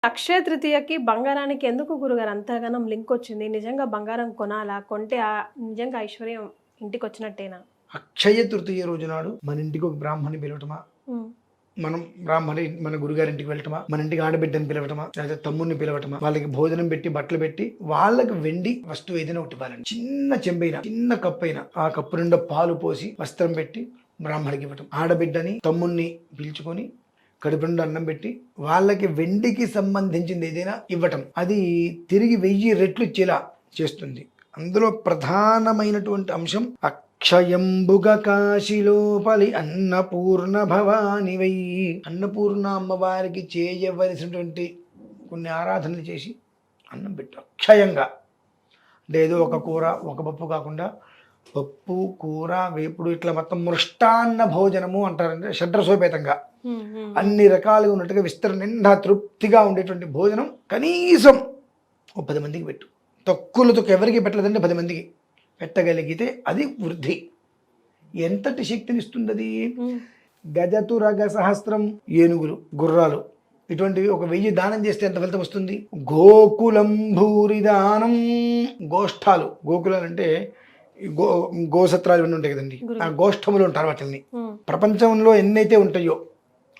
అక్షయ తృతీయకి బంగారానికి ఎందుకు గురుగారు అంతగానం లింక్ వచ్చింది? నిజంగా బంగారం కొనాలా? కొంటే నిజంగా ఐశ్వర్యం ఇంటికి వచ్చినట్టేనా? అక్షయ తృతీయ రోజు నాడు మన ఇంటికి ఒక బ్రాహ్మణి పిలవటమా, హ్మ్. మనం మన గురుగారింటికి వెళ్ళటమా, మన ఇంటికి ఆడబిడ్డని పిలవటమా, లేదా తమ్ముడిని పిలవటమా, వాళ్ళకి భోజనం పెట్టి బట్టలు పెట్టి వాళ్ళకి వెండి వస్తువు ఏదైనా ఒకటి ఇవ్వాలండి. చిన్న చెంబైనా చిన్న కప్పు అయినా ఆ కప్పు నిండా పాలు పోసి వస్త్రం పెట్టి బ్రాహ్మడికి ఇవ్వటం. ఆడబిడ్డని తమ్ముడిని పిలుచుకొని కడుపు నిండా అన్నం పెట్టి వాళ్ళకి వెండికి సంబంధించింది ఏదైనా ఇవ్వటం. అది తిరిగి 1000 రెట్లు ఇచ్చేలా చేస్తుంది. అందులో ప్రధానమైనటువంటి అంశం అక్షయంబుగ కాశీలోపలి అన్నపూర్ణ భవానివై. అన్నపూర్ణ అమ్మవారికి చేయవలసినటువంటి కొన్ని ఆరాధనలు చేసి అన్నం పెట్టు అక్షయంగా. లేదు ఒక కూర ఒక పప్పు కాకుండా పప్పు కూర వేపుడు ఇట్లా మొత్తం మృష్టాన్న భోజనము అంటారంటే షడ్రసోపేతంగా అన్ని రకాలుగా ఉన్నట్టుగా విస్తరణ నిండా తృప్తిగా ఉండేటువంటి భోజనం కనీసం ఒక 10 మందికి పెట్టు. తక్కువతో ఎవరికి పెట్టలేదంటే 10 మందికి పెట్టగలిగితే అది వృద్ధి. ఎంతటి శక్తినిస్తుంది అది? గజతురగ సహస్రం ఏనుగులు గుర్రాలు ఇటువంటివి ఒక 1000 దానం చేస్తే ఎంత ఫలితం వస్తుంది? గోకులం భూరి దానం. గోష్ఠాలు, గోకులాలు అంటే గోసత్రాలు ఇవన్నీ ఉంటాయి కదండి, ఆ గోష్ఠములు ఉంటారు వాటిని. ప్రపంచంలో ఎన్నైతే ఉంటాయో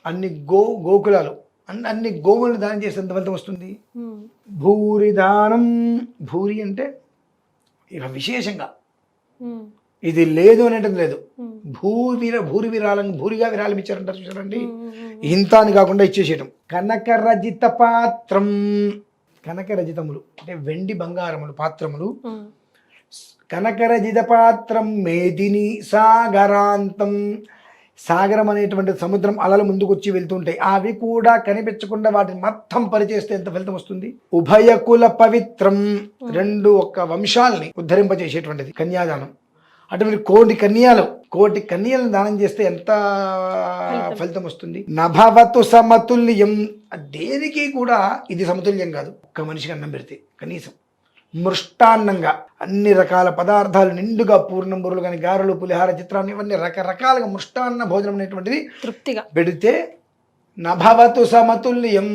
అన్ని గోకులాలు అన్ని గోవులను దానం చేస్తే ఎంత ఫలితం వస్తుంది? భూరి దానం. భూరి అంటే ఇక విశేషంగా ఇది లేదు అనేది లేదు. భూరి విరాళం భూరిగా విరాళం ఇచ్చారంటారు చూసారండి. ఇంత అని కాకుండా ఇచ్చేసేయటం. కనకరజిత పాత్రం. కనకరజితములు అంటే వెండి బంగారములు పాత్రములు. కనకరజిత పాత్రం మేదిని సాగరాంతం. సాగరం అనేటువంటి సముద్రం అలలు ముందుకు వచ్చి వెళ్తుంటాయి, అవి కూడా కనిపించకుండా వాటిని మొత్తం పరిచేస్తే ఎంత ఫలితం వస్తుంది? ఉభయకుల పవిత్రం. 2 ఒక్క వంశాలని ఉద్ధరింపజేసేటువంటిది కన్యాదానం. అటువంటి కోటి కన్యలను దానం చేస్తే ఎంత ఫలితం వస్తుంది? నభవతు సమతుల్యం. దేనికి కూడా ఇది సమతుల్యం కాదు. ఒక్క మనిషికి అన్నం పెడితే కనీసం మృష్టాన్నంగా అన్ని రకాల పదార్థాలు నిండుగా పూర్ణంబురులు కానీ గారెలు పులిహార చిత్రాన్ని ఇవన్నీ రకరకాలుగా మృష్టాన్న భోజనం అనేటువంటిది తృప్తిగా పెడితే నభవతు సమతుల్యం.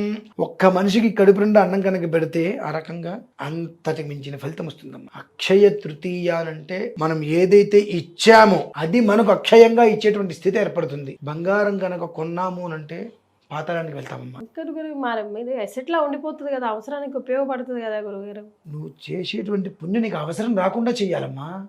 ఒక్క మనిషికి కడుపు నిండా అన్నం కనుక పెడితే ఆ రకంగా అంతటి మించిన ఫలితం వస్తుందమ్మా. అక్షయ తృతీయ అంటే మనం ఏదైతే ఇచ్చామో అది మనకు అక్షయంగా ఇచ్చేటువంటి స్థితి ఏర్పడుతుంది. బంగారం కనుక కొన్నాము అంటే పాతాళానికి వెళ్తామమ్మా. మీరు ఎసెట్లా ఉండిపోతుంది కదా, అవసరానికి ఉపయోగపడుతుంది కదా గురుగారు. నువ్వు చేసేటువంటి పుణ్యం నీకు అవసరం రాకుండా చెయ్యాలమ్మా.